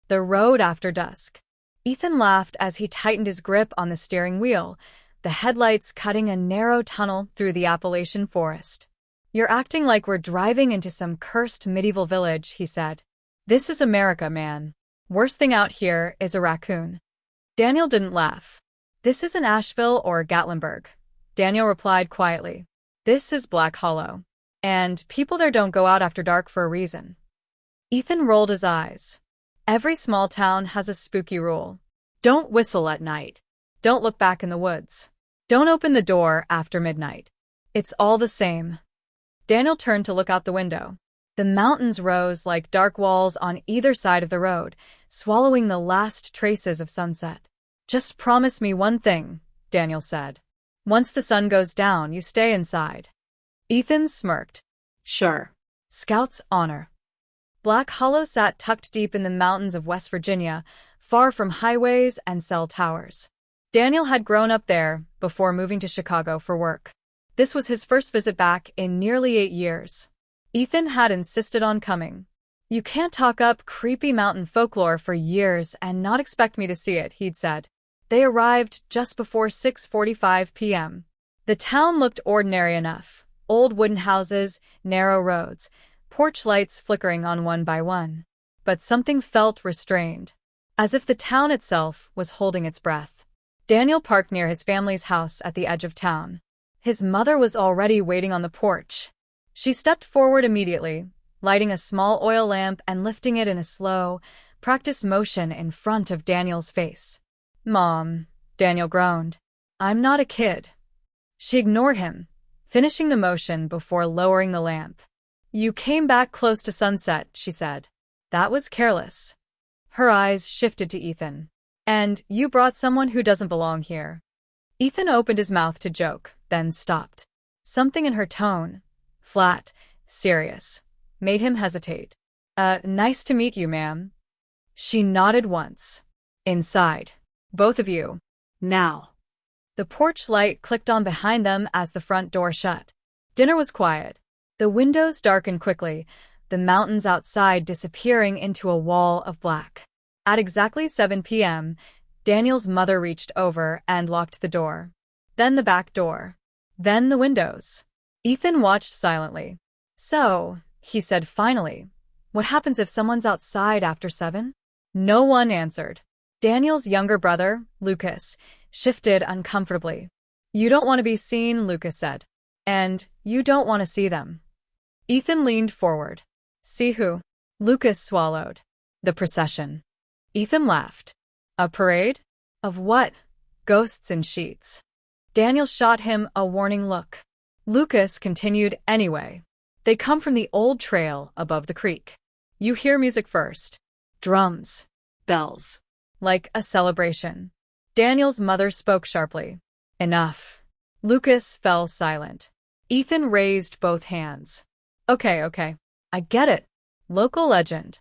The road after dusk. Ethan laughed as he tightened his grip on the steering wheel, the headlights cutting a narrow tunnel through the Appalachian forest. "You're acting like we're driving into some cursed medieval village," he said. "This is America, man. Worst thing out here is a raccoon." Daniel didn't laugh. "This isn't Asheville or Gatlinburg," Daniel replied quietly. "This is Black Hollow. And people there don't go out after dark for a reason." Ethan rolled his eyes. Every small town has a spooky rule. Don't whistle at night. Don't look back in the woods. Don't open the door after midnight. It's all the same. Daniel turned to look out the window. The mountains rose like dark walls on either side of the road, swallowing the last traces of sunset. "Just promise me one thing," Daniel said. "Once the sun goes down, you stay inside." Ethan smirked. "Sure. Scout's honor." Black Hollow sat tucked deep in the mountains of West Virginia, far from highways and cell towers. Daniel had grown up there before moving to Chicago for work. This was his first visit back in nearly 8 years. Ethan had insisted on coming. "You can't talk up creepy mountain folklore for years and not expect me to see it," he'd said. They arrived just before 6:45 p.m. The town looked ordinary enough. Old wooden houses, narrow roads, porch lights flickering on one by one. But something felt restrained, as if the town itself was holding its breath. Daniel parked near his family's house at the edge of town. His mother was already waiting on the porch. She stepped forward immediately, lighting a small oil lamp and lifting it in a slow, practiced motion in front of Daniel's face. "Mom," Daniel groaned. "I'm not a kid." She ignored him, finishing the motion before lowering the lamp. "You came back close to sunset," she said. "That was careless." Her eyes shifted to Ethan. "And you brought someone who doesn't belong here." Ethan opened his mouth to joke, then stopped. Something in her tone, flat, serious, made him hesitate. Nice to meet you, ma'am." She nodded once. "Inside. Both of you. Now." The porch light clicked on behind them as the front door shut. Dinner was quiet. The windows darkened quickly, the mountains outside disappearing into a wall of black. At exactly 7 p.m., Daniel's mother reached over and locked the door. Then the back door. Then the windows. Ethan watched silently. "So," he said finally, "what happens if someone's outside after 7? No one answered. Daniel's younger brother, Lucas, shifted uncomfortably. "You don't want to be seen," Lucas said. "And you don't want to see them." Ethan leaned forward. "See who?" Lucas swallowed. "The procession." Ethan laughed. "A parade? Of what?" "Ghosts in sheets." Daniel shot him a warning look. Lucas continued anyway. "They come from the old trail above the creek. You hear music first. Drums. Bells. Like a celebration." Daniel's mother spoke sharply. "Enough." Lucas fell silent. Ethan raised both hands. Okay. I get it. Local legend."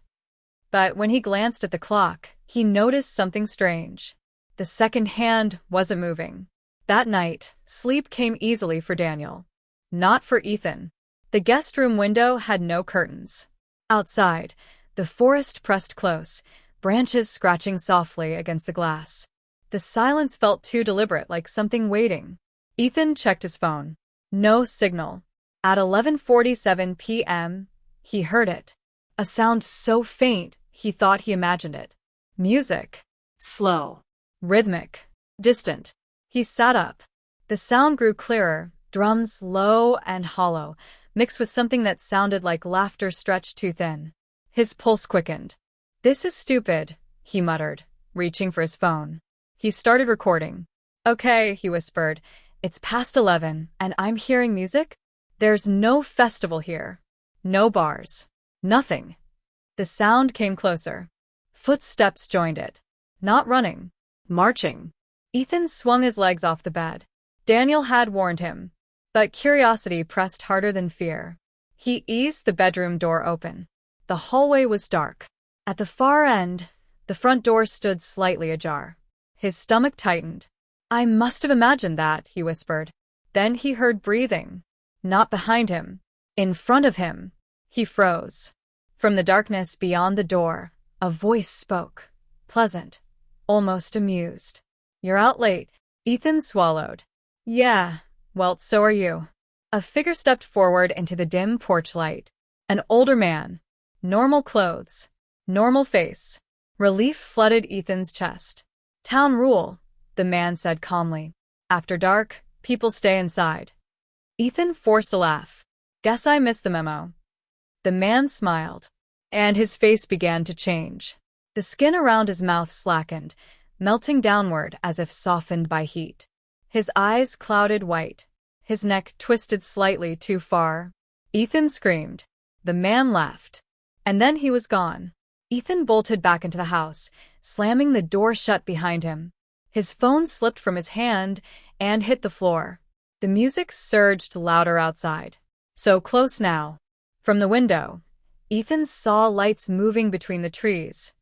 But when he glanced at the clock, he noticed something strange. The second hand wasn't moving. That night, sleep came easily for Daniel. Not for Ethan. The guest room window had no curtains. Outside, the forest pressed close, branches scratching softly against the glass. The silence felt too deliberate, like something waiting. Ethan checked his phone. No signal. At 11:47 p.m., he heard it. A sound so faint, he thought he imagined it. Music. Slow. Rhythmic. Distant. He sat up. The sound grew clearer, drums low and hollow, mixed with something that sounded like laughter stretched too thin. His pulse quickened. "This is stupid," he muttered, reaching for his phone. He started recording. "Okay," he whispered. "It's past 11, and I'm hearing music? There's no festival here. No bars. Nothing." The sound came closer. Footsteps joined it. Not running. Marching. Ethan swung his legs off the bed. Daniel had warned him. But curiosity pressed harder than fear. He eased the bedroom door open. The hallway was dark. At the far end, the front door stood slightly ajar. His stomach tightened. "I must have imagined that," he whispered. Then he heard breathing. Not behind him. In front of him. He froze. From the darkness beyond the door, A voice spoke, pleasant, almost amused. "You're out late." Ethan swallowed. "Yeah, well, so are you." A figure stepped forward into the dim porch light. An older man. Normal clothes. Normal face. Relief flooded Ethan's chest. "Town rule," the man said calmly. "After dark, people stay inside." Ethan forced a laugh. "Guess I missed the memo." The man smiled, and his face began to change. The skin around his mouth slackened, melting downward as if softened by heat. His eyes clouded white. His neck twisted slightly too far. Ethan screamed. The man laughed. And then he was gone. Ethan bolted back into the house, slamming the door shut behind him. His phone slipped from his hand and hit the floor. The music surged louder outside. So close now. From the window, Ethan saw lights moving between the trees.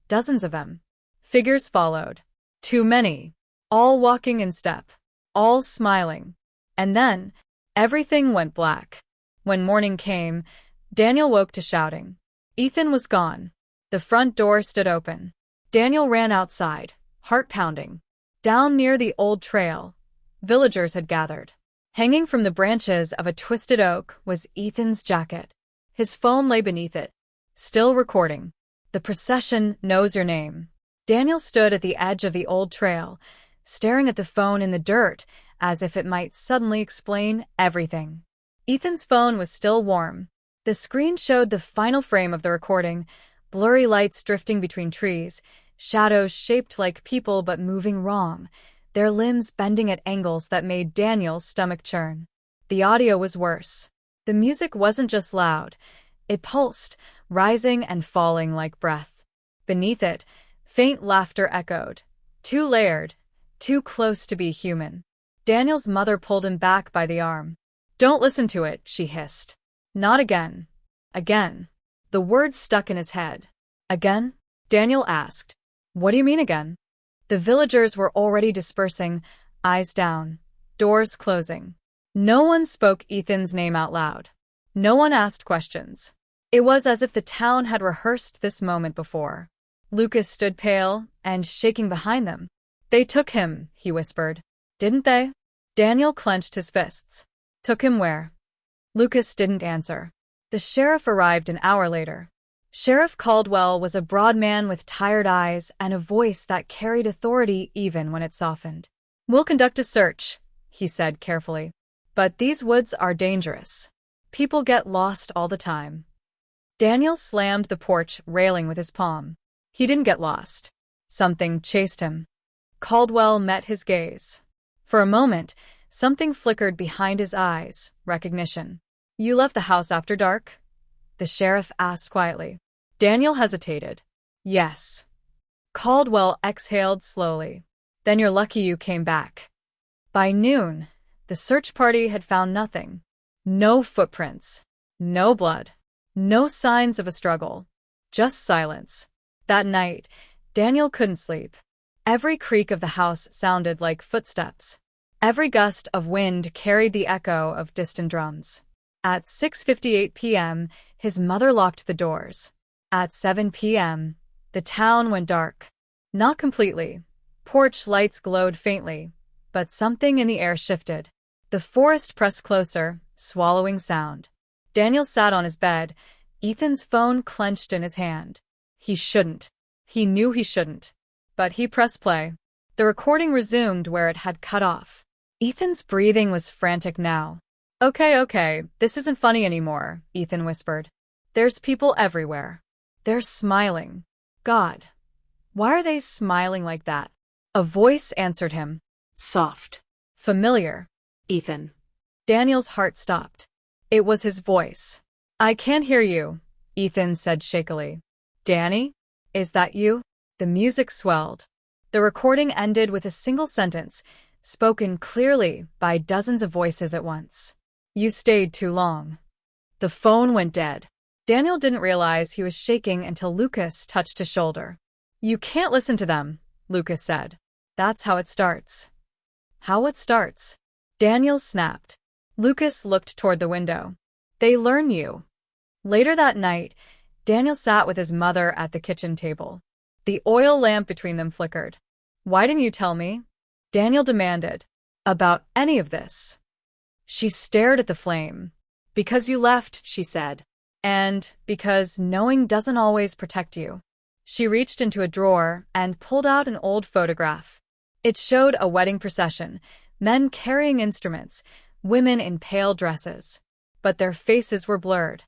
Dozens of them. Figures followed. Too many. All walking in step. All smiling. And then, everything went black. When morning came, Daniel woke to shouting. Ethan was gone. The front door stood open. Daniel ran outside, heart pounding. Down near the old trail, villagers had gathered. Hanging from the branches of a twisted oak was Ethan's jacket. His phone lay beneath it, still recording. "The procession knows your name." Daniel stood at the edge of the old trail, staring at the phone in the dirt as if it might suddenly explain everything. Ethan's phone was still warm. The screen showed the final frame of the recording, blurry lights drifting between trees, shadows shaped like people but moving wrong, their limbs bending at angles that made Daniel's stomach churn. The audio was worse. The music wasn't just loud. It pulsed, rising and falling like breath. Beneath it, faint laughter echoed. Too layered, too close to be human. Daniel's mother pulled him back by the arm. "Don't listen to it," she hissed. "Not again." Again. The words stuck in his head. "Again?" Daniel asked. "What do you mean again?" The villagers were already dispersing, eyes down, doors closing. No one spoke Ethan's name out loud. No one asked questions. It was as if the town had rehearsed this moment before. Lucas stood pale and shaking behind them. "They took him," he whispered. "Didn't they?" Daniel clenched his fists. "Took him where?" Lucas didn't answer. The sheriff arrived an hour later. Sheriff Caldwell was a broad man with tired eyes and a voice that carried authority even when it softened. "We'll conduct a search," he said carefully. "But these woods are dangerous. People get lost all the time." Daniel slammed the porch railing with his palm. He didn't get lost. Something chased him. Caldwell met his gaze. For a moment, something flickered behind his eyes, recognition. "You left the house after dark?" the sheriff asked quietly. Daniel hesitated. "Yes." Caldwell exhaled slowly. "Then you're lucky you came back." By noon, the search party had found nothing. No footprints. No blood. No signs of a struggle. Just silence. That night, Daniel couldn't sleep. Every creak of the house sounded like footsteps. Every gust of wind carried the echo of distant drums. At 6:58 p.m., his mother locked the doors. At 7 p.m., the town went dark. Not completely. Porch lights glowed faintly, but something in the air shifted. The forest pressed closer, swallowing sound. Daniel sat on his bed, Ethan's phone clenched in his hand. He shouldn't. He knew he shouldn't. But he pressed play. The recording resumed where it had cut off. Ethan's breathing was frantic now. Okay, this isn't funny anymore," Ethan whispered. "There's people everywhere. They're smiling. God, why are they smiling like that?" A voice answered him. Soft. Familiar. "Ethan." Daniel's heart stopped. It was his voice. "I can't hear you," Ethan said shakily. "Danny? Is that you?" The music swelled. The recording ended with a single sentence, spoken clearly by dozens of voices at once. "You stayed too long." The phone went dead. Daniel didn't realize he was shaking until Lucas touched his shoulder. "You can't listen to them," Lucas said. "That's how it starts." "How it starts?" Daniel snapped. Lucas looked toward the window. "They learn you." Later that night, Daniel sat with his mother at the kitchen table. The oil lamp between them flickered. "Why didn't you tell me?" Daniel demanded. "About any of this?" She stared at the flame. "Because you left," she said. "And because knowing doesn't always protect you." She reached into a drawer and pulled out an old photograph. It showed a wedding procession, men carrying instruments, women in pale dresses. But their faces were blurred.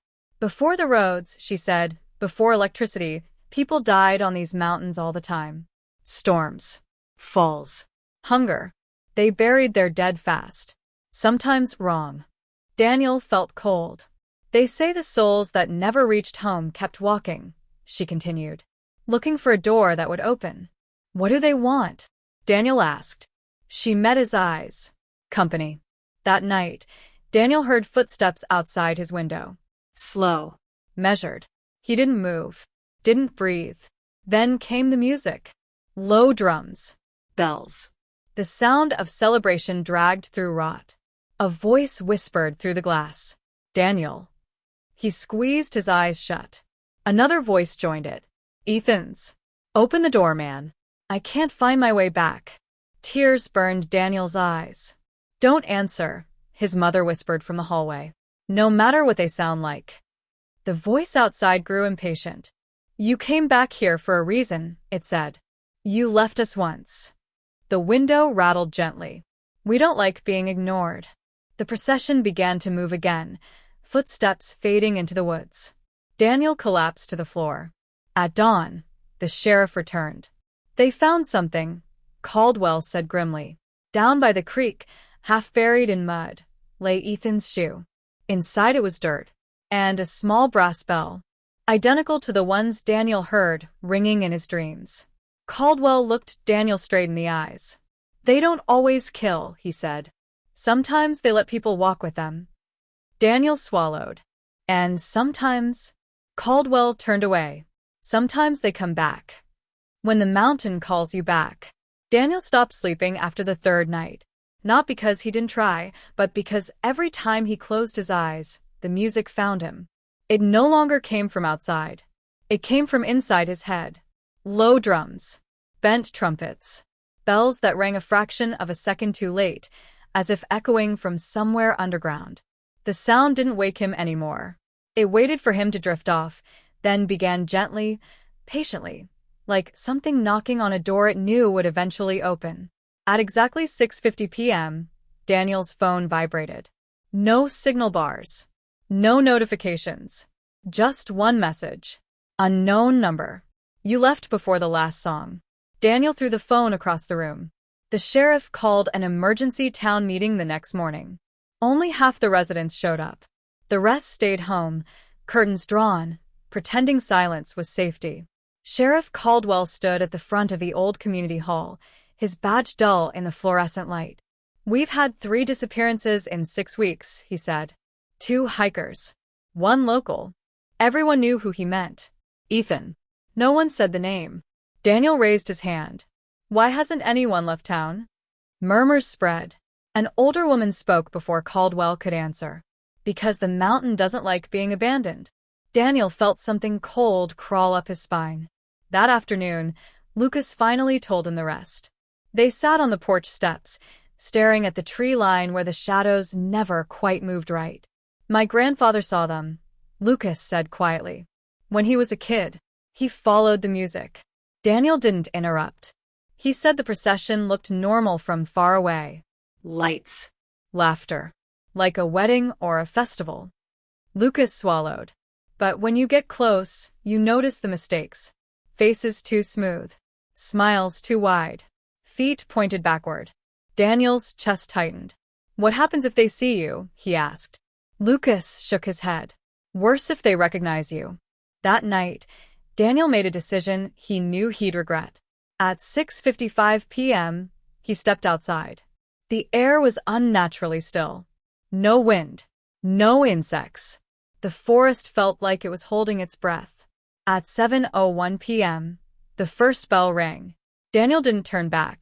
"Before the roads," she said, "before electricity, people died on these mountains all the time. Storms, falls, hunger. They buried their dead fast. Sometimes wrong." Daniel felt cold. "They say the souls that never reached home kept walking," she continued, "looking for a door that would open." "What do they want?" Daniel asked. She met his eyes. "Company." That night, Daniel heard footsteps outside his window. Slow. Measured. He didn't move. Didn't breathe. Then came the music. Low drums. Bells. The sound of celebration dragged through rot. A voice whispered through the glass. "Daniel." He squeezed his eyes shut. Another voice joined it. "Ethan's. Open the door, man. I can't find my way back." Tears burned Daniel's eyes. "Don't answer," his mother whispered from the hallway. "No matter what they sound like." The voice outside grew impatient. "You came back here for a reason," it said. "You left us once." The window rattled gently. "We don't like being ignored." The procession began to move again, footsteps fading into the woods. Daniel collapsed to the floor. At dawn, the sheriff returned. "They found something," Caldwell said grimly. "Down by the creek, half buried in mud, lay Ethan's shoe. Inside it was dirt, and a small brass bell, identical to the ones Daniel heard ringing in his dreams." Caldwell looked Daniel straight in the eyes. "They don't always kill," he said. "Sometimes they let people walk with them." Daniel swallowed. "And sometimes—" Caldwell turned away. "Sometimes they come back. When the mountain calls you back." Daniel stopped sleeping after the third night. Not because he didn't try, but because every time he closed his eyes, the music found him. It no longer came from outside. It came from inside his head. Low drums, bent trumpets, bells that rang a fraction of a second too late, as if echoing from somewhere underground. The sound didn't wake him anymore. It waited for him to drift off, then began gently, patiently, like something knocking on a door it knew would eventually open. At exactly 6:50 p.m., Daniel's phone vibrated. No signal bars. No notifications. Just one message. Unknown number. "You left before the last song." Daniel threw the phone across the room. The sheriff called an emergency town meeting the next morning. Only half the residents showed up. The rest stayed home, curtains drawn, pretending silence was safety. Sheriff Caldwell stood at the front of the old community hall, his badge dull in the fluorescent light. "We've had 3 disappearances in 6 weeks," he said. 2 hikers. 1 local. Everyone knew who he meant. Ethan. No one said the name. Daniel raised his hand. "Why hasn't anyone left town?" Murmurs spread. An older woman spoke before Caldwell could answer. "Because the mountain doesn't like being abandoned." Daniel felt something cold crawl up his spine. That afternoon, Lucas finally told him the rest. They sat on the porch steps, staring at the tree line where the shadows never quite moved right. "My grandfather saw them," Lucas said quietly. "When he was a kid, he followed the music." Daniel didn't interrupt. He said the procession looked normal from far away. Lights. Laughter. Like a wedding or a festival. Lucas swallowed. "But when you get close, you notice the mistakes. Faces too smooth. Smiles too wide. Feet pointed backward." Daniel's chest tightened. "What happens if they see you?" he asked. Lucas shook his head. "Worse if they recognize you." That night, Daniel made a decision he knew he'd regret. At 6:55 p.m., he stepped outside. The air was unnaturally still. No wind. No insects. The forest felt like it was holding its breath. At 7:01 p.m., the first bell rang. Daniel didn't turn back.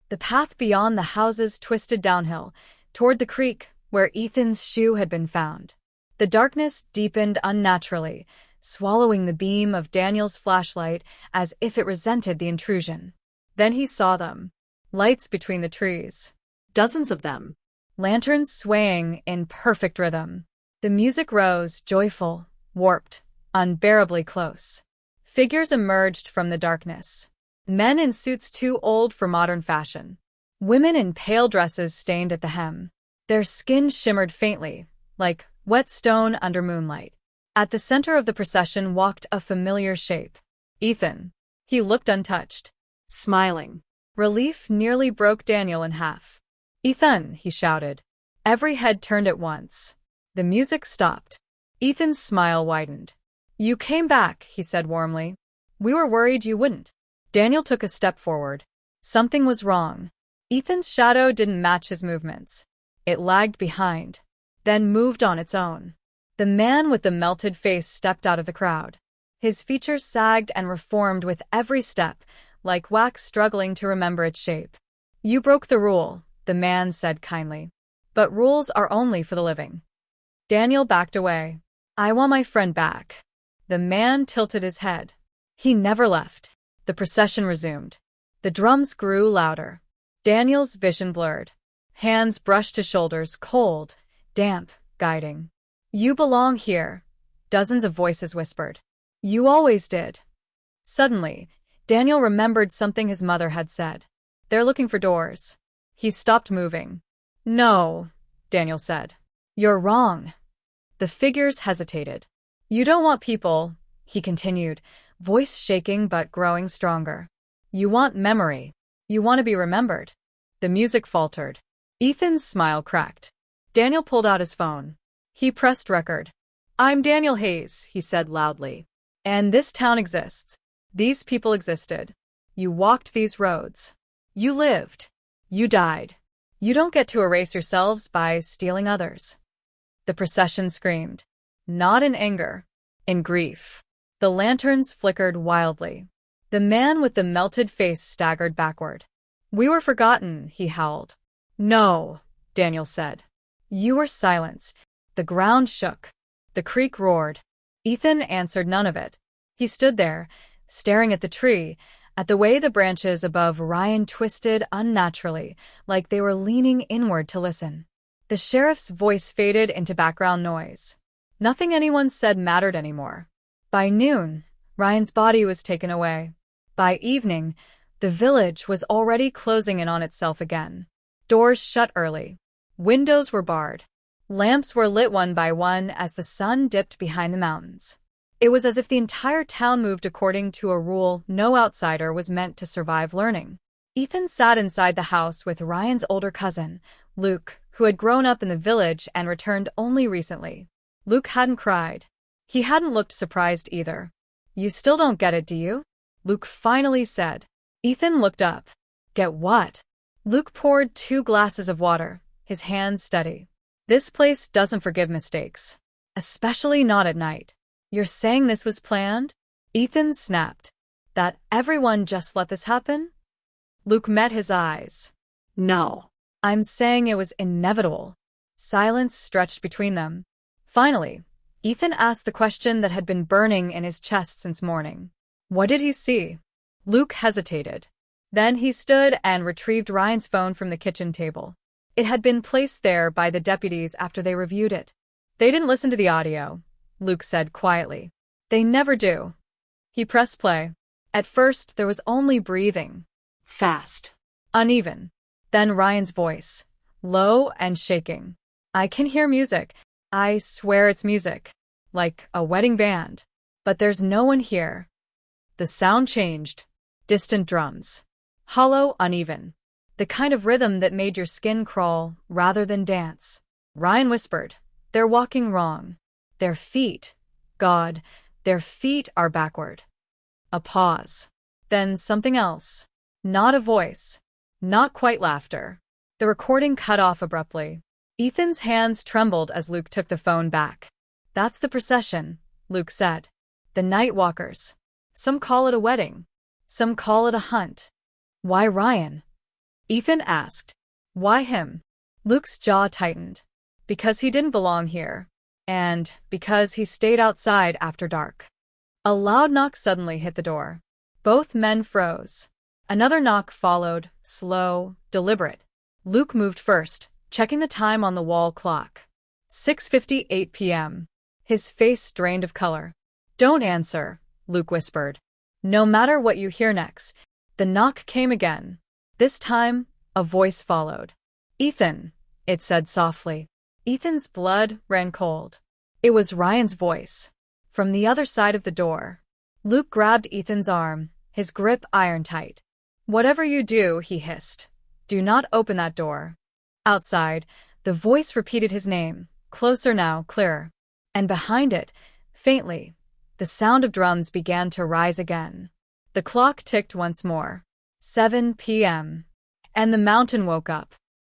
The path beyond the houses twisted downhill, toward the creek where Ethan's shoe had been found. The darkness deepened unnaturally, swallowing the beam of Daniel's flashlight as if it resented the intrusion. Then he saw them. Lights between the trees. Dozens of them. Lanterns swaying in perfect rhythm. The music rose, joyful, warped, unbearably close. Figures emerged from the darkness. Men in suits too old for modern fashion. Women in pale dresses stained at the hem. Their skin shimmered faintly, like wet stone under moonlight. At the center of the procession walked a familiar shape. Ethan. He looked untouched. Smiling. Relief nearly broke Daniel in half. "Ethan," he shouted. Every head turned at once. The music stopped. Ethan's smile widened. "You came back," he said warmly. "We were worried you wouldn't." Daniel took a step forward. Something was wrong. Ethan's shadow didn't match his movements. It lagged behind, then moved on its own. The man with the melted face stepped out of the crowd. His features sagged and reformed with every step, like wax struggling to remember its shape. "You broke the rule," the man said kindly. "But rules are only for the living." Daniel backed away. "I want my friend back." The man tilted his head. He never left. The procession resumed. The drums grew louder. Daniel's vision blurred. Hands brushed his shoulders, cold, damp, guiding. "You belong here," dozens of voices whispered. "You always did." Suddenly, Daniel remembered something his mother had said. "They're looking for doors." He stopped moving. "No," Daniel said. "You're wrong." The figures hesitated. "You don't want people," he continued, voice shaking but growing stronger. "You want memory. You want to be remembered." The music faltered. Ethan's smile cracked. Daniel pulled out his phone. He pressed record. "I'm Daniel Hayes," he said loudly. "And this town exists. These people existed. You walked these roads. You lived. You died. You don't get to erase yourselves by stealing others." The procession screamed. Not in anger. In grief. The lanterns flickered wildly. The man with the melted face staggered backward. "We were forgotten," he howled. "No," Daniel said. "You were silenced." The ground shook. The creek roared. Ethan answered none of it. He stood there, staring at the tree, at the way the branches above Ryan twisted unnaturally, like they were leaning inward to listen. The sheriff's voice faded into background noise. Nothing anyone said mattered anymore. By noon, Ryan's body was taken away. By evening, the village was already closing in on itself again. Doors shut early. Windows were barred. Lamps were lit one by one as the sun dipped behind the mountains. It was as if the entire town moved according to a rule no outsider was meant to survive learning. Ethan sat inside the house with Ryan's older cousin, Luke, who had grown up in the village and returned only recently. Luke hadn't cried. He hadn't looked surprised either. "You still don't get it, do you?" Luke finally said. Ethan looked up. "Get what?" Luke poured 2 glasses of water, his hands steady. "This place doesn't forgive mistakes. Especially not at night." "You're saying this was planned?" Ethan snapped. "That everyone just let this happen?" Luke met his eyes. "No." "I'm saying it was inevitable." Silence stretched between them. Finally, Ethan asked the question that had been burning in his chest since morning. What did he see? Luke hesitated. Then he stood and retrieved Ryan's phone from the kitchen table. It had been placed there by the deputies after they reviewed it. "They didn't listen to the audio," Luke said quietly. "They never do." He pressed play. At first, there was only breathing. Fast. Uneven. Then Ryan's voice. Low and shaking. "I can hear music. I swear it's music. Like a wedding band. But there's no one here." The sound changed. Distant drums. Hollow, uneven. The kind of rhythm that made your skin crawl rather than dance. Ryan whispered, "They're walking wrong. Their feet. God, their feet are backward." A pause. Then something else. Not a voice. Not quite laughter. The recording cut off abruptly. Ethan's hands trembled as Luke took the phone back. "That's the procession," Luke said. "The night walkers. Some call it a wedding. Some call it a hunt." "Why Ryan?" Ethan asked. "Why him?" Luke's jaw tightened. "Because he didn't belong here. And because he stayed outside after dark." A loud knock suddenly hit the door. Both men froze. Another knock followed, slow, deliberate. Luke moved first, checking the time on the wall clock. 6:58 p.m. His face drained of color. "Don't answer," Luke whispered. "No matter what you hear next." The knock came again. This time, a voice followed. "Ethan," it said softly. Ethan's blood ran cold. It was Ryan's voice. From the other side of the door. Luke grabbed Ethan's arm, his grip iron-tight. "Whatever you do," he hissed, "do not open that door." Outside, the voice repeated his name, closer now, clearer. And behind it, faintly, the sound of drums began to rise again. The clock ticked once more. 7 p.m. And the mountain woke up.